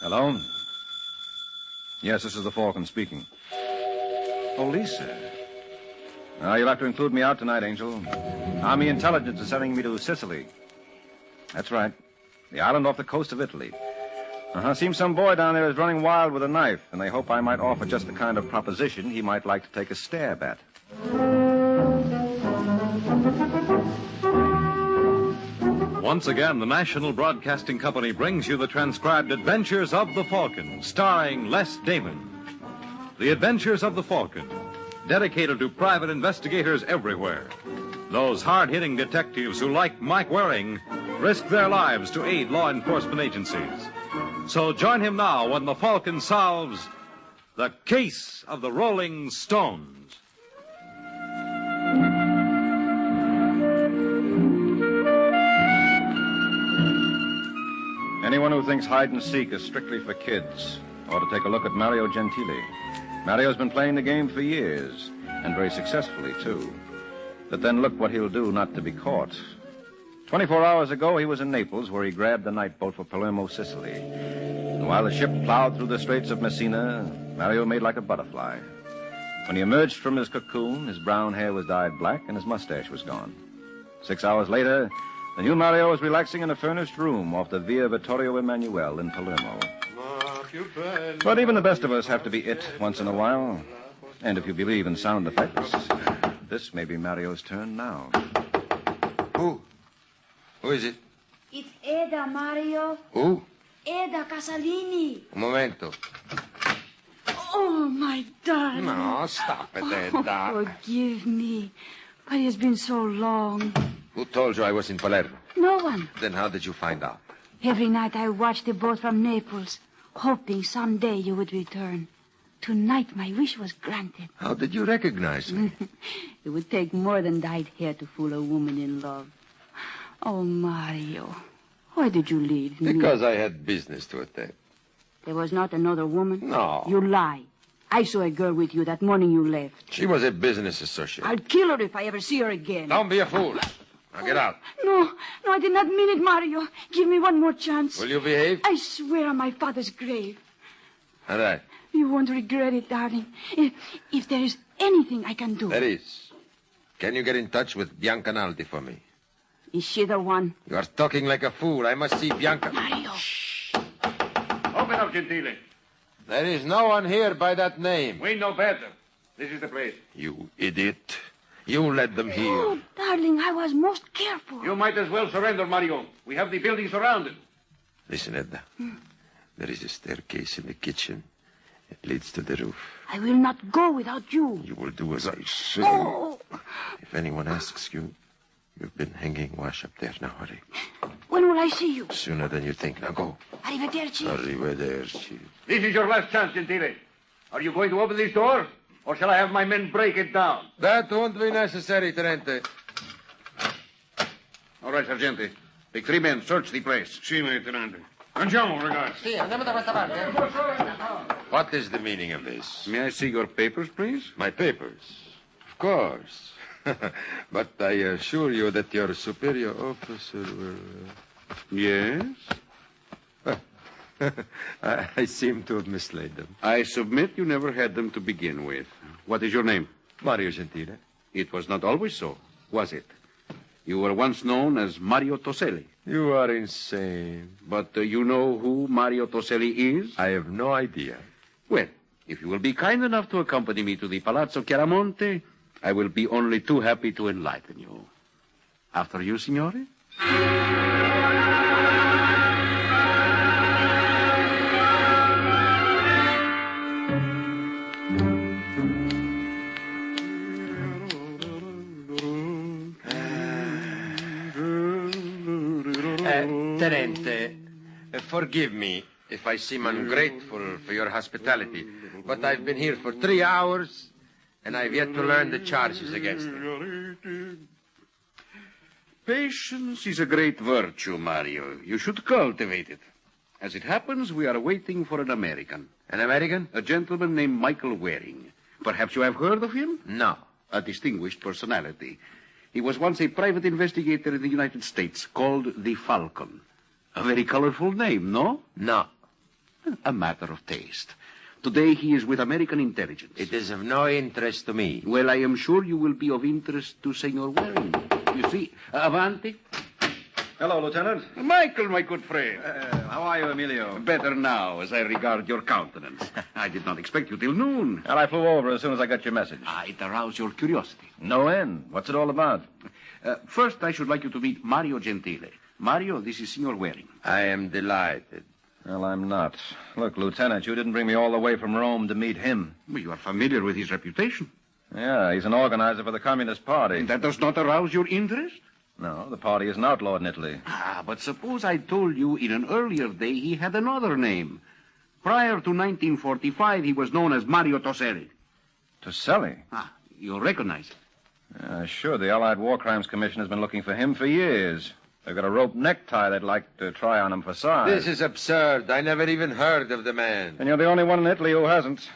Hello? Yes, this is the Falcon speaking. Oh, Lisa. You'll have to include me out tonight, Angel. Army intelligence is sending me to Sicily. That's right. The island off the coast of Italy. Seems some boy down there is running wild with a knife, and they hope I might offer just the kind of proposition he might like to take a stab at. Once again, the National Broadcasting Company brings you the transcribed Adventures of the Falcon, starring Les Damon. The Adventures of the Falcon, dedicated to private investigators everywhere. Those hard-hitting detectives who, like Mike Waring, risk their lives to aid law enforcement agencies. So join him now when the Falcon solves the case of the Rolling Stones. Anyone who thinks hide and seek is strictly for kids ought to take a look at Mario Gentili. Mario's been playing the game for years, and very successfully, too. But then look what he'll do not to be caught. 24 hours ago, he was in Naples, where he grabbed the night boat for Palermo, Sicily. And while the ship plowed through the Straits of Messina, Mario made like a butterfly. When he emerged from his cocoon, his brown hair was dyed black and his mustache was gone. 6 hours later, the new Mario was relaxing in a furnished room off the Via Vittorio Emanuele in Palermo. But even the best of us have to be it once in a while. And if you believe in sound effects, this may be Mario's turn now. Who is it? It's Eda, Mario. Who? Eda Casalini. Un momento. Oh, my darling. No, stop it, Eda. Oh, forgive me. But it's been so long. Who told you I was in Palermo? No one. Then how did you find out? Every night I watched the boat from Naples, hoping someday you would return. Tonight my wish was granted. How did you recognize me? It would take more than dyed hair to fool a woman in love. Oh, Mario, why did you leave me? Because I had business to attend. There was not another woman? No. You lie. I saw a girl with you that morning you left. She was a business associate. I'll kill her if I ever see her again. Don't be a fool. Now get out. No, I did not mean it, Mario. Give me one more chance. Will you behave? I swear on my father's grave. All right. You won't regret it, darling. If there is anything I can do. There is. Can you get in touch with Bianca Naldi for me? Is she the one? You are talking like a fool. I must see Bianca. Mario. Shh. Open up, Gentile. There is no one here by that name. We know better. This is the place. You idiot. You led them here. Oh, darling, I was most careful. You might as well surrender, Mario. We have the building surrounded. Listen, Edna. There is a staircase in the kitchen. It leads to the roof. I will not go without you. You will do as I say. Oh. If anyone asks you, you've been hanging wash up there. Now hurry. When will I see you? Sooner than you think. Now go. Arrivederci. Arrivederci. This is your last chance, Gentile. Are you going to open this door? Or shall I have my men break it down? That won't be necessary, Tenente. All right, Sergeante. Take 3 men. Search the place. Sì, Tenente. Andiamo, ragazzi. What is the meaning of this? May I see your papers, please? My papers. Of course. But I assure you that your superior officer will... Yes? I seem to have mislaid them. I submit you never had them to begin with. What is your name? Mario Gentile. It was not always so, was it? You were once known as Mario Toselli. You are insane. But you know who Mario Toselli is? I have no idea. Well, if you will be kind enough to accompany me to the Palazzo Chiaramonte, I will be only too happy to enlighten you. After you, signore? Tenente, forgive me if I seem ungrateful for your hospitality, but I've been here for 3 hours, and I've yet to learn the charges against me. Patience is a great virtue, Mario. You should cultivate it. As it happens, we are waiting for an American. An American? A gentleman named Michael Waring. Perhaps you have heard of him? No. A distinguished personality. He was once a private investigator in the United States called the Falcon. A very colorful name, no? No. A matter of taste. Today he is with American intelligence. It is of no interest to me. Well, I am sure you will be of interest to Senor Waring. You see, Avanti. Hello, Lieutenant. Michael, my good friend. How are you, Emilio? Better now, as I regard your countenance. I did not expect you till noon. Well, I flew over as soon as I got your message. It aroused your curiosity. No end. What's it all about? First, I should like you to meet Mario Gentile. Mario, this is Senor Waring. I am delighted. Well, I'm not. Look, Lieutenant, you didn't bring me all the way from Rome to meet him. Well, you are familiar with his reputation. Yeah, he's an organizer for the Communist Party. That does not arouse your interest? No, the party isn't outlawed in Italy. But suppose I told you in an earlier day he had another name. Prior to 1945, he was known as Mario Toselli. Toselli? You'll recognize it. Sure, the Allied War Crimes Commission has been looking for him for years. They've got a rope necktie they'd like to try on him for size. This is absurd. I never even heard of the man. And you're the only one in Italy who hasn't.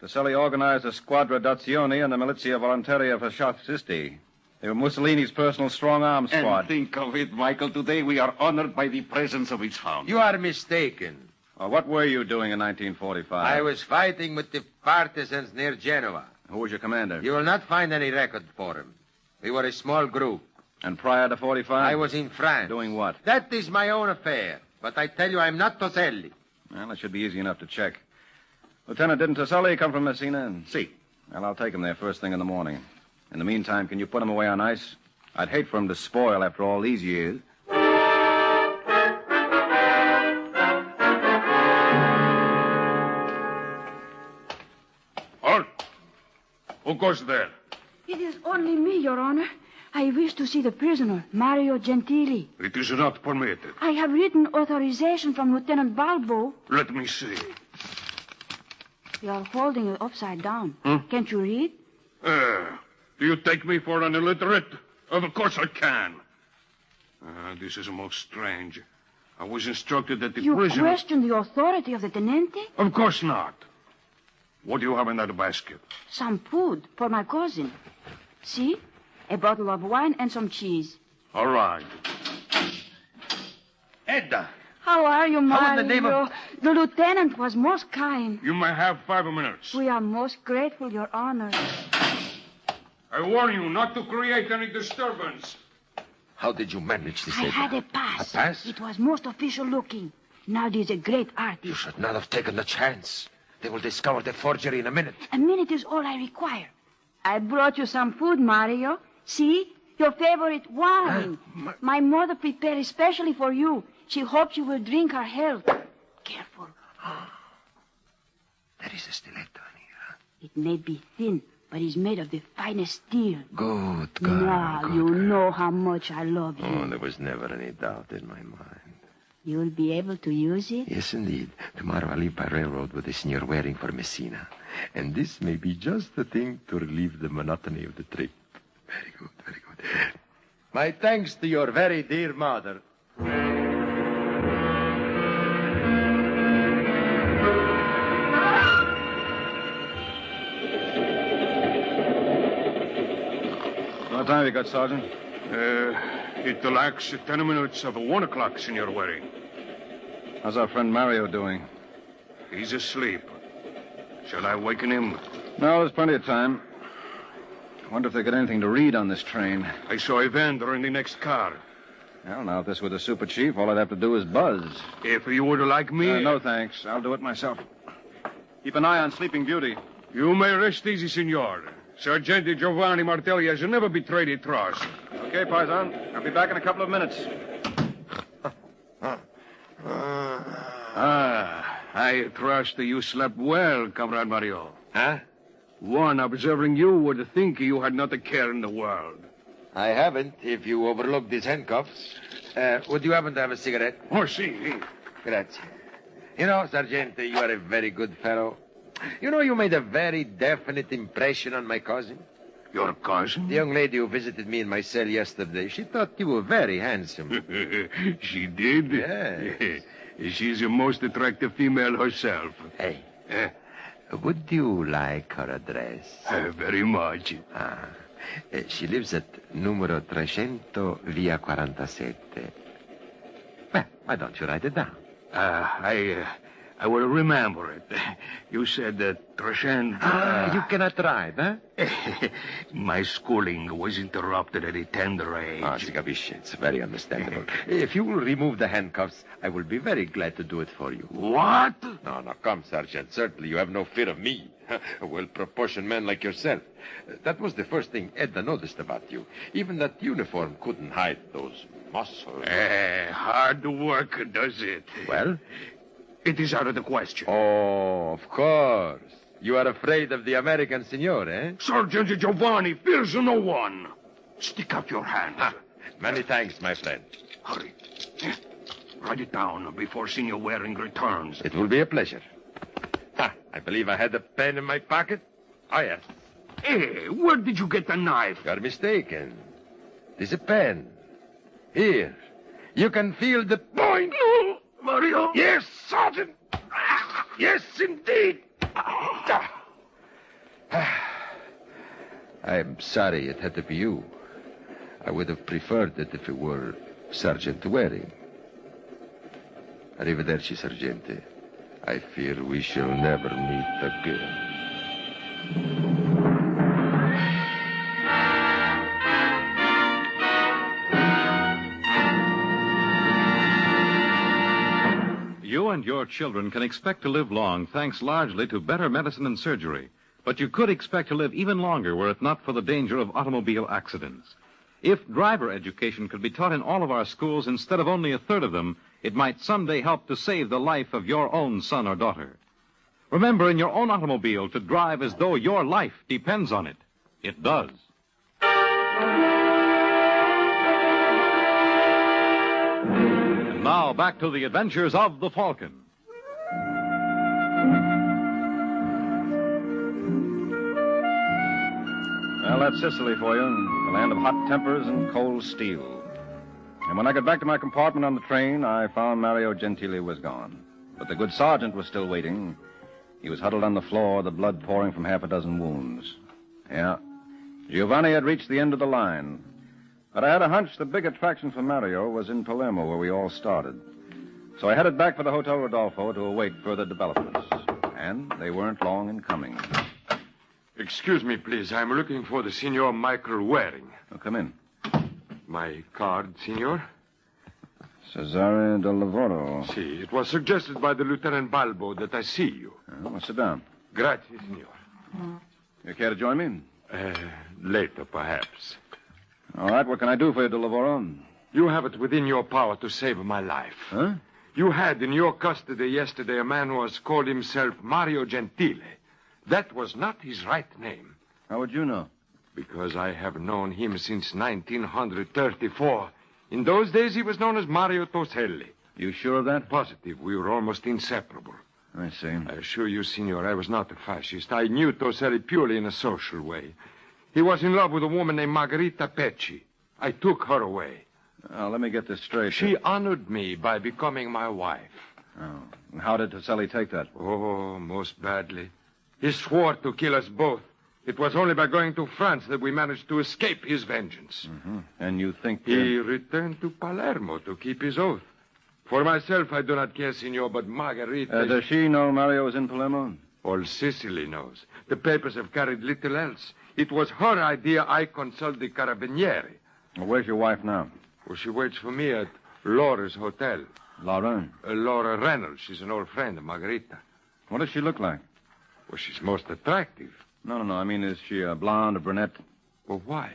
Toselli organized the Squadra d'Azione and the Milizia Volontaria Fascisti. They were Mussolini's personal strong-arm squad. And think of it, Michael. Today we are honored by the presence of its founder. You are mistaken. Well, what were you doing in 1945? I was fighting with the partisans near Genoa. Who was your commander? You will not find any record for him. We were a small group. And prior to 45? I was in France. Doing what? That is my own affair. But I tell you, I'm not Toselli. Well, it should be easy enough to check. Lieutenant, didn't Toselli come from Messina? See. Well, I'll take him there first thing in the morning. In the meantime, can you put him away on ice? I'd hate for him to spoil after all these years. Halt! Who goes there? It is only me, Your Honor. I wish to see the prisoner, Mario Gentili. It is not permitted. I have written authorization from Lieutenant Balbo. Let me see. You are holding it upside down. Can't you read? Do you take me for an illiterate? Of course I can. This is most strange. I was instructed that the You prisoner... question the authority of the tenente? Of course not. What do you have in that basket? Some food for my cousin. See? A bottle of wine and some cheese. All right. Edda. How are you, Mario? How in the name of... The lieutenant was most kind. You may have 5 minutes. We are most grateful, Your Honor. I warn you not to create any disturbance. How did you manage this, I Edda? had a pass. A pass? It was most official looking. Now there's a great artist. You should not have taken the chance. They will discover the forgery in a minute. A minute is all I require. I brought you some food, Mario. See? Your favorite wine. My mother prepared especially for you. She hopes you will drink her health. Careful. There is a stiletto in here. It may be thin, but it's made of the finest steel. Good girl. Now good you girl. know how much I love you. Oh, there was never any doubt in my mind. You'll be able to use it? Yes, indeed. Tomorrow I'll leave by railroad with the Signor Waring for Messina. And this may be just the thing to relieve the monotony of the trip. Very good, very good. My thanks to your very dear mother. What time have you got, Sergeant? It lacks 10 minutes of 1 o'clock, Senor Waring. How's our friend Mario doing? He's asleep. Shall I waken him? No, there's plenty of time. I wonder if they got anything to read on this train. I saw a vendor in the next car. Well, now, if this were the super chief, all I'd have to do is buzz. If you would like me... No, thanks. I'll do it myself. Keep an eye on Sleeping Beauty. You may rest easy, Signor. Sergeant Giovanni Martelli has never betrayed a trust. Okay, Paisan. I'll be back in a couple of minutes. I trust you slept well, Comrade Mario. Huh? One observing you would think you had not a care in the world. I haven't, if you overlook these handcuffs. Would you happen to have a cigarette? Oh, si. Grazie. You know, Sergeant, you are a very good fellow. You know, you made a very definite impression on my cousin. Your cousin? The young lady who visited me in my cell yesterday, she thought you were very handsome. She did? Yes. She's a most attractive female herself. Hey, would you like her address? Very much. She lives at numero 300 via 47. Well, why don't you write it down? I I will remember it. You said that Treshant... You cannot drive, huh? My schooling was interrupted at a tender age. Si capisce. It's very understandable. If you will remove the handcuffs, I will be very glad to do it for you. What? No, come, Sergeant. Certainly you have no fear of me. A well-proportioned man like yourself. That was the first thing Edna noticed about you. Even that uniform couldn't hide those muscles. Hard work does it. Well? It is out of the question. Oh, of course. You are afraid of the American senor, eh? Sergeant Giovanni fears no one. Stick out your hand. Many thanks, my friend. Hurry. Write it down before Senor Waring returns. It will be a pleasure. I believe I had a pen in my pocket. Oh, yes. Hey, where did you get the knife? You're mistaken. It is a pen. Here. You can feel the point. No, Mario. Yes, Sergeant. Yes, indeed. I'm sorry it had to be you. I would have preferred it if it were Sergeant Waring. Arrivederci, Sergeante. I fear we shall never meet again. You and your children can expect to live long thanks largely to better medicine and surgery. But you could expect to live even longer were it not for the danger of automobile accidents. If driver education could be taught in all of our schools instead of only a third of them, it might someday help to save the life of your own son or daughter. Remember in your own automobile to drive as though your life depends on it. It does. And now back to the adventures of the Falcon. Well, that's Sicily for you, the land of hot tempers and cold steel. And when I got back to my compartment on the train, I found Mario Gentili was gone. But the good sergeant was still waiting. He was huddled on the floor, the blood pouring from half a dozen wounds. Yeah, Giovanni had reached the end of the line. But I had a hunch the big attraction for Mario was in Palermo, where we all started. So I headed back for the Hotel Rodolfo to await further developments. And they weren't long in coming. Excuse me, please. I'm looking for the Signor Michael Waring. Oh, come in. My card, Signor? Cesare del Lavoro. Si. It was suggested by the Lieutenant Balbo that I see you. Well, sit down. Grazie, Signor. You care to join me? Later, perhaps. All right, what can I do for you, del Lavoro? You have it within your power to save my life. Huh? You had in your custody yesterday a man who has called himself Mario Gentile. That was not his right name. How would you know? Because I have known him since 1934. In those days, he was known as Mario Toselli. You sure of that? Positive. We were almost inseparable. I see. I assure you, Signor, I was not a fascist. I knew Toselli purely in a social way. He was in love with a woman named Margherita Pecci. I took her away. Now, let me get this straight. She honored me by becoming my wife. Oh. And how did Toselli take that? Oh, most badly. He swore to kill us both. It was only by going to France that we managed to escape his vengeance. Mm-hmm. And you think... He returned to Palermo to keep his oath. For myself, I do not care, Signor, but Margherita... does she know Mario is in Palermo? All Sicily knows. The papers have carried little else. It was her idea I consult the Carabinieri. Well, where's your wife now? Well, she waits for me at Laura's hotel. Laura? Laura Reynolds. She's an old friend of Margherita. What does she look like? Well, she's most attractive. No. I mean, is she a blonde, a brunette? Well, why?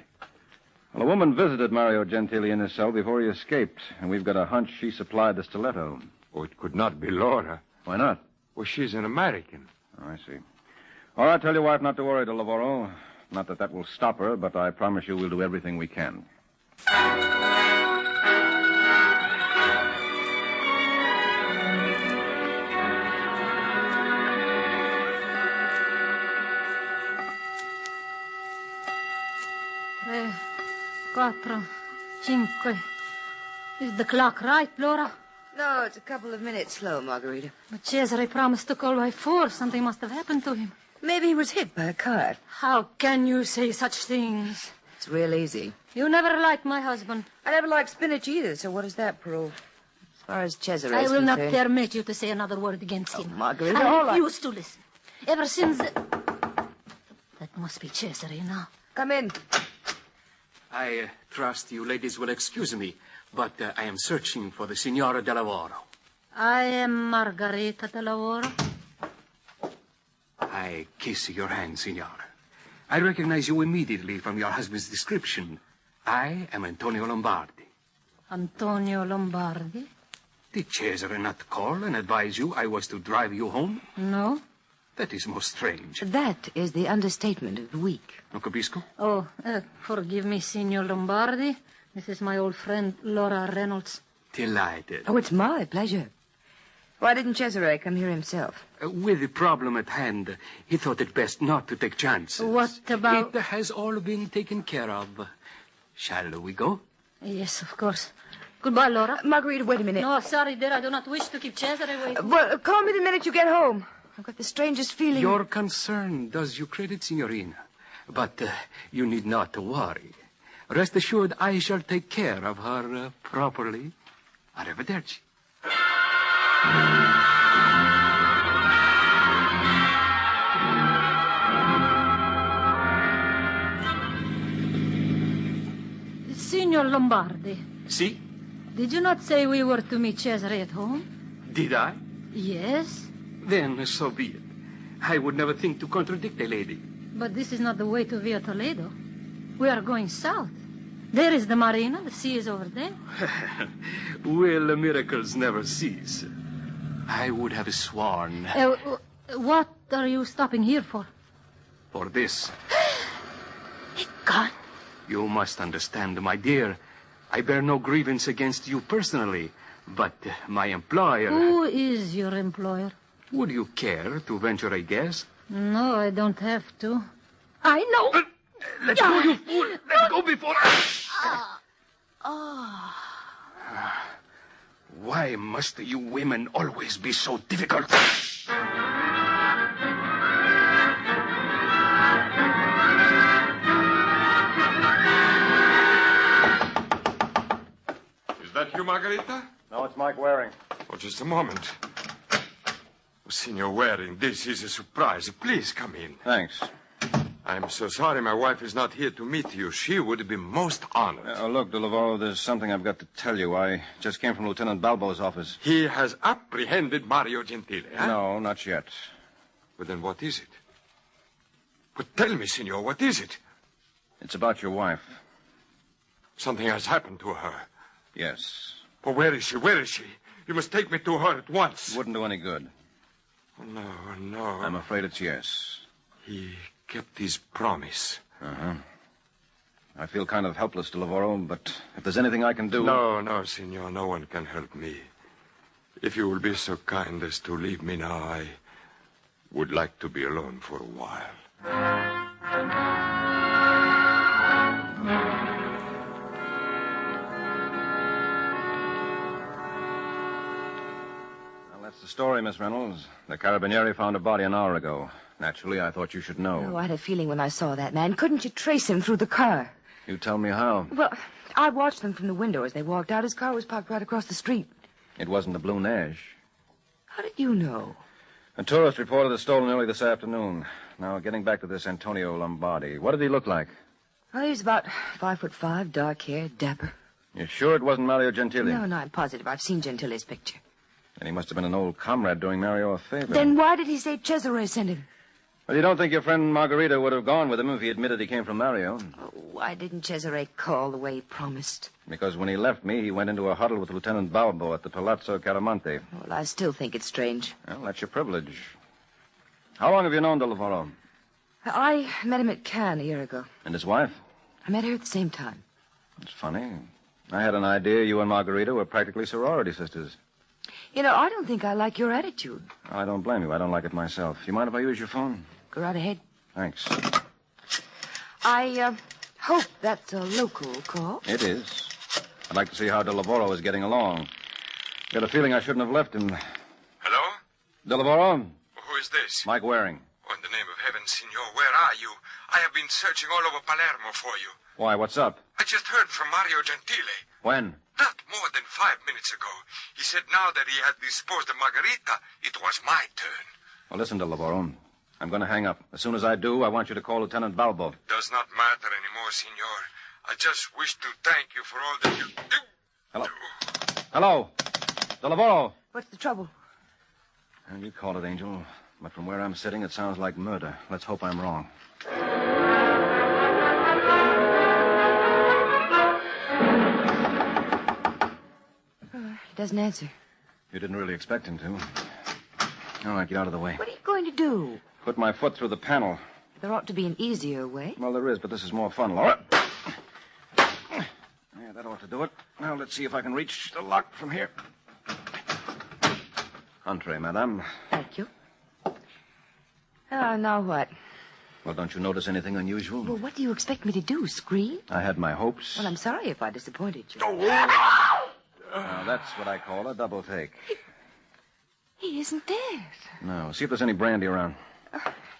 Well, a woman visited Mario Gentili in his cell before he escaped, and we've got a hunch she supplied the stiletto. Oh, it could not be Laura. Why not? Well, she's an American. Oh, I see. All right, tell your wife not to worry, del Lavoro. Not that will stop her, but I promise you we'll do everything we can. Quattro, cinque. Is the clock right, Laura? No, it's a couple of minutes slow, Margarita. But Cesare promised to call by 4. Something must have happened to him. Maybe he was hit by a car. How can you say such things? It's real easy. You never liked my husband. I never liked spinach either, so what does that prove? far as Cesare I is will not concerned... permit you to say another word against him. Margarita, I all refuse to listen. Ever since... That must be Cesare now. Come in. I trust you ladies will excuse me, but I am searching for the Signora de Lavoro. I am Margarita de Lavoro. I kiss your hand, Signora. I recognize you immediately from your husband's description. I am Antonio Lombardi. Antonio Lombardi? Did Cesare not call and advise you I was to drive you home? No. That is most strange. That is the understatement of the week. Non capisco? Oh, forgive me, Signor Lombardi. This is my old friend, Laura Reynolds. Delighted. Oh, it's my pleasure. Why didn't Cesare come here himself? With the problem at hand, he thought it best not to take chances. What about... It has all been taken care of. Shall we go? Yes, of course. Goodbye, Laura. Margarita, wait a minute. No, sorry, dear. I do not wish to keep Cesare waiting. Well, call me the minute you get home. I've got the strangest feeling... Your concern does you credit, Signorina. But you need not to worry. Rest assured, I shall take care of her properly. Arrivederci. Signor Lombardi. Si? Did you not say we were to meet Cesare at home? Did I? Yes. Then so be it. I would never think to contradict a lady. But this is not the way to Via Toledo. We are going south. There is the marina. The sea is over there. Well, miracles never cease. I would have sworn. What are you stopping here for? For this. A gun? You must understand, my dear. I bear no grievance against you personally, but my employer... Who is your employer? Would you care to venture a guess? No, I don't have to. I know. Let go, you fool! Let go before... Why must you women always be so difficult? Is that you, Margarita? No, it's Mike Waring. Oh, just a moment. Oh, Signor Waring, this is a surprise. Please come in. Thanks. I'm so sorry my wife is not here to meet you. She would be most honored. Look, De Lavoro, there's something I've got to tell you. I just came from Lieutenant Balbo's office. He has apprehended Mario Gentile, huh? No, not yet. But then what is it? But tell me, Signor, what is it? It's about your wife. Something has happened to her. Yes. But where is she? Where is she? You must take me to her at once. Wouldn't do any good. Oh, no. I'm afraid it's yes. He kept his promise. Uh-huh. I feel kind of helpless, De Lavoro, but if there's anything I can do... No, Signor, no one can help me. If you will be so kind as to leave me now, I would like to be alone for a while. Well, that's the story, Miss Reynolds. The Carabinieri found a body an hour ago. Naturally, I thought you should know. Oh, I had a feeling when I saw that man. Couldn't you trace him through the car? You tell me how. Well, I watched them from the window as they walked out. His car was parked right across the street. It wasn't the Blue Nash. How did you know? A tourist reported it stolen early this afternoon. Now, getting back to this Antonio Lombardi. What did he look like? Well, he was about 5'5", dark hair, dapper. You're sure it wasn't Mario Gentile? No, I'm positive. I've seen Gentile's picture. And he must have been an old comrade doing Mario a favor. Then why did he say Cesare sent him? Well, you don't think your friend Margarita would have gone with him if he admitted he came from Mario? Oh, why didn't Cesare call the way he promised? Because when he left me, he went into a huddle with Lieutenant Balbo at the Palazzo Caramonte. Well, I still think it's strange. Well, that's your privilege. How long have you known De Lavoro? I met him at Cannes a year ago. And his wife? I met her at the same time. It's funny. I had an idea you and Margarita were practically sorority sisters. You know, I don't think I like your attitude. I don't blame you. I don't like it myself. You mind if I use your phone? Go right ahead. Thanks. I hope that's a local call. It is. I'd like to see how De Lavoro is getting along. Got a feeling I shouldn't have left him. Hello? De Lavoro? Who is this? Mike Waring. Oh, in the name of heaven, Signor, where are you? I have been searching all over Palermo for you. Why, what's up? I just heard from Mario Gentile. When? Not more than 5 minutes ago. He said now that he had disposed of Margarita, it was my turn. Well, listen, Del Lavoro. I'm going to hang up. As soon as I do, I want you to call Lieutenant Balbo. Does not matter anymore, senor. I just wish to thank you for all that you do. Hello? Hello? Del Lavoro. What's the trouble? And you call it, Angel. But from where I'm sitting, it sounds like murder. Let's hope I'm wrong. He doesn't answer. You didn't really expect him to. All right, get out of the way. What are you going to do? Put my foot through the panel. There ought to be an easier way. Well, there is, but this is more fun, Laura. Yeah, that ought to do it. Now, let's see if I can reach the lock from here. Entree, madame. Thank you. Now what? Well, don't you notice anything unusual? Well, what do you expect me to do, scream? I had my hopes. Well, I'm sorry if I disappointed you. Now, that's what I call a double take. He isn't dead. No. See if there's any brandy around.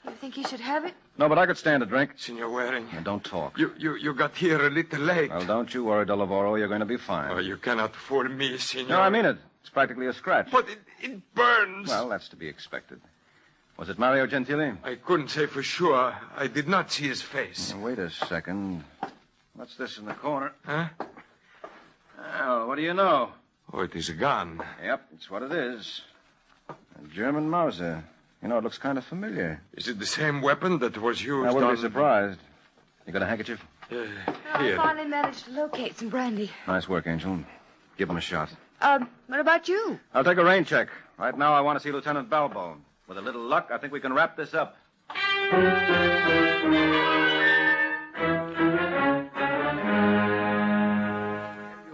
You think he should have it? No, but I could stand a drink. Senor Waring. Now, don't talk. You got here a little late. Well, don't you worry, Del Lavoro. You're going to be fine. Oh, you cannot fool me, senor. No, I mean it. It's practically a scratch. But it burns. Well, that's to be expected. Was it Mario Gentili? I couldn't say for sure. I did not see his face. Now, wait a second. What's this in the corner? Huh? Oh, what do you know? Oh, it is a gun. Yep, it's what it is. A German Mauser. You know, it looks kind of familiar. Is it the same weapon that was used I wouldn't on... be surprised. You got a handkerchief? I Here. finally managed to locate some brandy. Nice work, Angel. Give him a shot. What about you? I'll take a rain check. Right now, I want to see Lieutenant Balbo. With a little luck, I think we can wrap this up.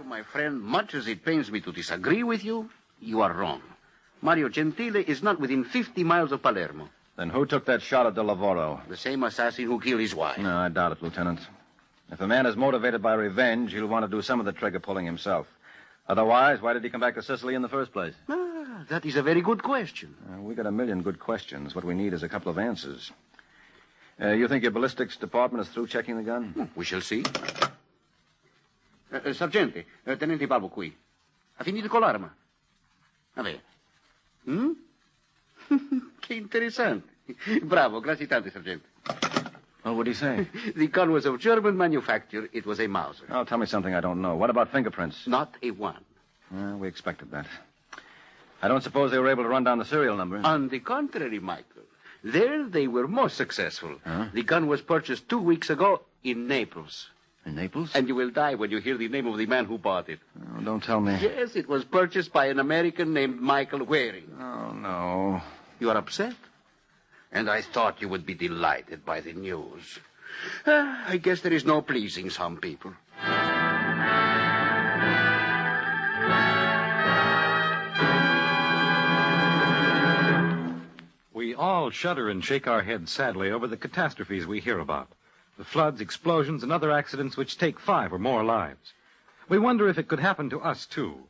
My friend, much as it pains me to disagree with you, you are wrong. Mario Gentili is not within 50 miles of Palermo. Then who took that shot at Del Lavoro? The same assassin who killed his wife. No, I doubt it, Lieutenant. If a man is motivated by revenge, he'll want to do some of the trigger pulling himself. Otherwise, why did he come back to Sicily in the first place? That is a very good question. We got a million good questions. What we need is a couple of answers. You think your ballistics department is through checking the gun? We shall see. Sergente, tenente Balbo qui. Ha finito con l'arma? A ver. Che interessante. Bravo, grazie tante, sergente. Well, what did he say? The gun was of German manufacture. It was a Mauser. Oh, tell me something I don't know. What about fingerprints? Not a one. We expected that. I don't suppose they were able to run down the serial number. On the contrary, Michael. There they were most successful. Huh? The gun was purchased 2 weeks ago in Naples. In Naples? And you will die when you hear the name of the man who bought it. Oh, don't tell me. Yes, it was purchased by an American named Michael Waring. Oh, no. You are upset? And I thought you would be delighted by the news. I guess there is no pleasing some people. We all shudder and shake our heads sadly over the catastrophes we hear about. The floods, explosions, and other accidents which take 5 or more lives. We wonder if it could happen to us, too.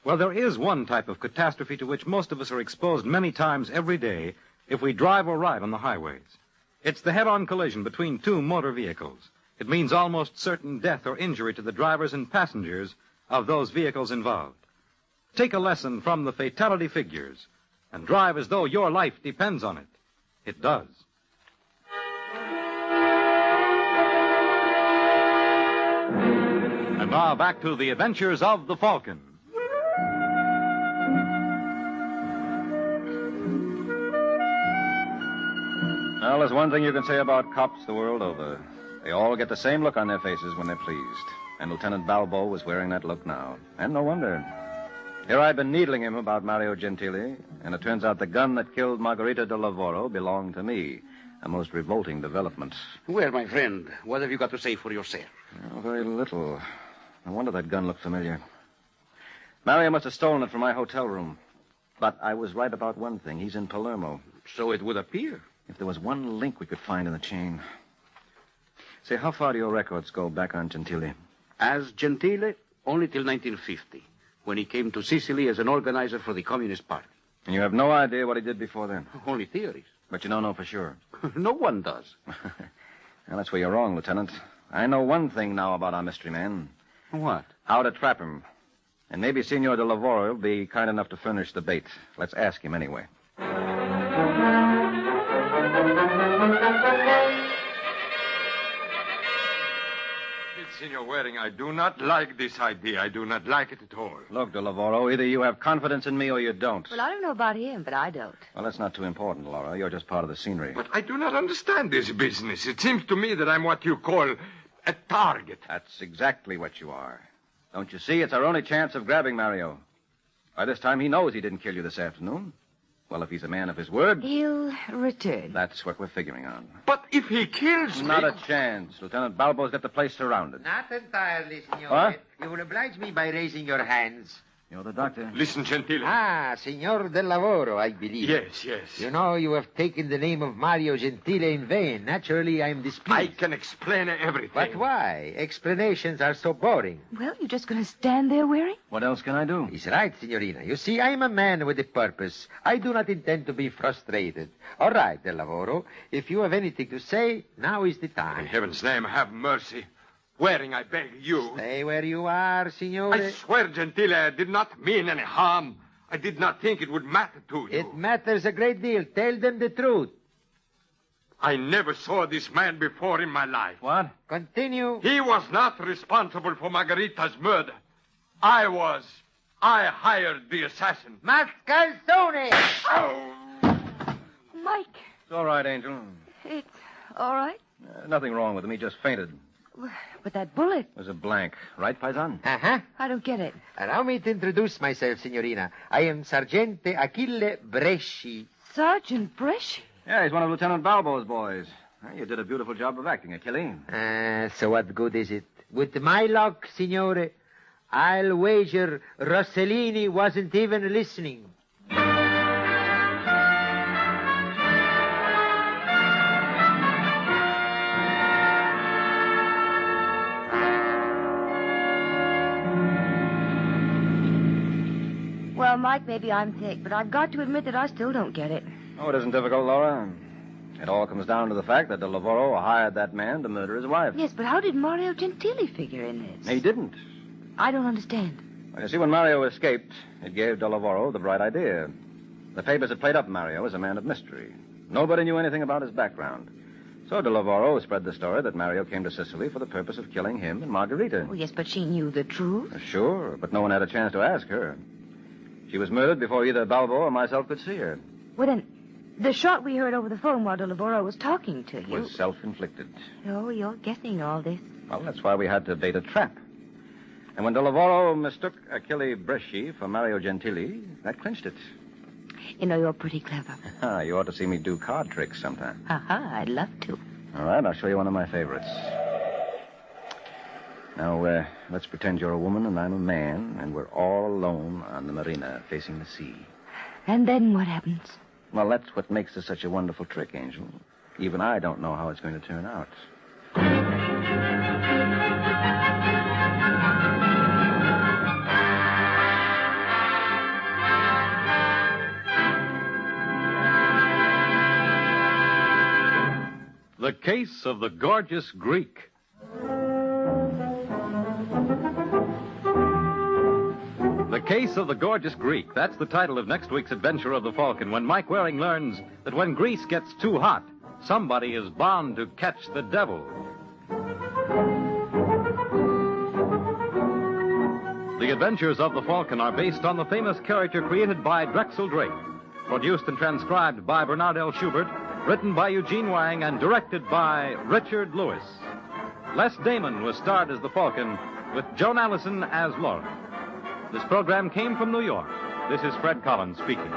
Well, there is one type of catastrophe to which most of us are exposed many times every day if we drive or ride on the highways. It's the head-on collision between 2 motor vehicles. It means almost certain death or injury to the drivers and passengers of those vehicles involved. Take a lesson from the fatality figures and drive as though your life depends on it. It does. And now back to the adventures of the Falcon. Well, there's one thing you can say about cops the world over. They all get the same look on their faces when they're pleased. And Lieutenant Balbo was wearing that look now. And no wonder. Here I'd been needling him about Mario Gentili, and it turns out the gun that killed Margarita de Lavoro belonged to me. A most revolting development. Well, my friend, what have you got to say for yourself? Oh, very little. No wonder that gun looked familiar. Mario must have stolen it from my hotel room. But I was right about one thing. He's in Palermo. So it would appear. If there was one link we could find in the chain. Say, how far do your records go back on Gentili? As Gentile, only till 1950, when he came to Sicily as an organizer for the Communist Party. And you have no idea what he did before then? Only theories. But you don't know for sure. No one does. Well, that's where you're wrong, Lieutenant. I know one thing now about our mystery man. What? How to trap him. And maybe Senor de Lavoro will be kind enough to furnish the bait. Let's ask him anyway. Senor Waring, I do not like this idea. I do not like it at all. Look, de Lavoro, either you have confidence in me or you don't. Well, I don't know about him, but I don't. Well, that's not too important, Laura. You're just part of the scenery. But I do not understand this business. It seems to me that I'm what you call a target. That's exactly what you are. Don't you see? It's our only chance of grabbing Mario. By this time, he knows he didn't kill you this afternoon. Well, if he's a man of his word... He'll return. That's what we're figuring on. But if he kills me... Not a chance. Lieutenant Balbo's got the place surrounded. Not entirely, Signore. What? You will oblige me by raising your hands. You're the doctor. Listen, Gentile. Ah, Signor del Lavoro, I believe. Yes. You know, you have taken the name of Mario Gentile in vain. Naturally, I am displeased. I can explain everything. But why? Explanations are so boring. Well, you're just going to stand there, Waring? What else can I do? He's right, Signorina. You see, I am a man with a purpose. I do not intend to be frustrated. All right, del Lavoro. If you have anything to say, now is the time. In heaven's name, have mercy. Waring, I beg you. Stay where you are, Signore. I swear, Gentile, I did not mean any harm. I did not think it would matter to you. It matters a great deal. Tell them the truth. I never saw this man before in my life. What? Continue. He was not responsible for Margarita's murder. I was. I hired the assassin. Mascalzone! Oh! Mike, It's all right, Angel. it's all right. Nothing wrong with him. He just fainted. But that bullet, It was a blank. Right, Paisan? Uh-huh. I don't get it. Allow me to introduce myself, Signorina. I am Sergente Achille Bresci. Sergeant Bresci. Yeah, he's one of Lieutenant Balbo's boys. You did a beautiful job of acting, Achille. So what good is it? With my luck, Signore, I'll wager Rossellini wasn't even listening. Well, Mike, maybe I'm thick, but I've got to admit that I still don't get it. Oh, it isn't difficult, Laura. It all comes down to the fact that de Lavoro hired that man to murder his wife. Yes, but how did Mario Gentili figure in this? He didn't. I don't understand. Well, you see, when Mario escaped, it gave de Lavoro the bright idea. The papers had played up Mario as a man of mystery. Nobody knew anything about his background. So de Lavoro spread the story that Mario came to Sicily for the purpose of killing him and Margarita. Oh, yes, but she knew the truth. Sure, but no one had a chance to ask her. She was murdered before either Balbo or myself could see her. Well, then, the shot we heard over the phone while de Lavoro was talking to you... Was self-inflicted. Oh, you're guessing all this. Well, that's why we had to bait a trap. And when de Lavoro mistook Achille Bresci for Mario Gentili, that clinched it. You know, you're pretty clever. You ought to see me do card tricks sometime. Ha-ha, I'd love to. All right, I'll show you one of my favorites. Now, let's pretend you're a woman and I'm a man, and we're all alone on the marina facing the sea. And then what happens? Well, that's what makes this such a wonderful trick, Angel. Even I don't know how it's going to turn out. The Case of the Gorgeous Greek. The Case of the Gorgeous Greek. That's the title of next week's adventure of the Falcon, when Mike Waring learns that when Greece gets too hot, somebody is bound to catch the devil. The adventures of the Falcon are based on the famous character created by Drexel Drake, produced and transcribed by Bernard L. Schubert, written by Eugene Wang, and directed by Richard Lewis. Les Damon was starred as the Falcon, with Joan Allison as Laura. This program came from New York. This is Fred Collins speaking.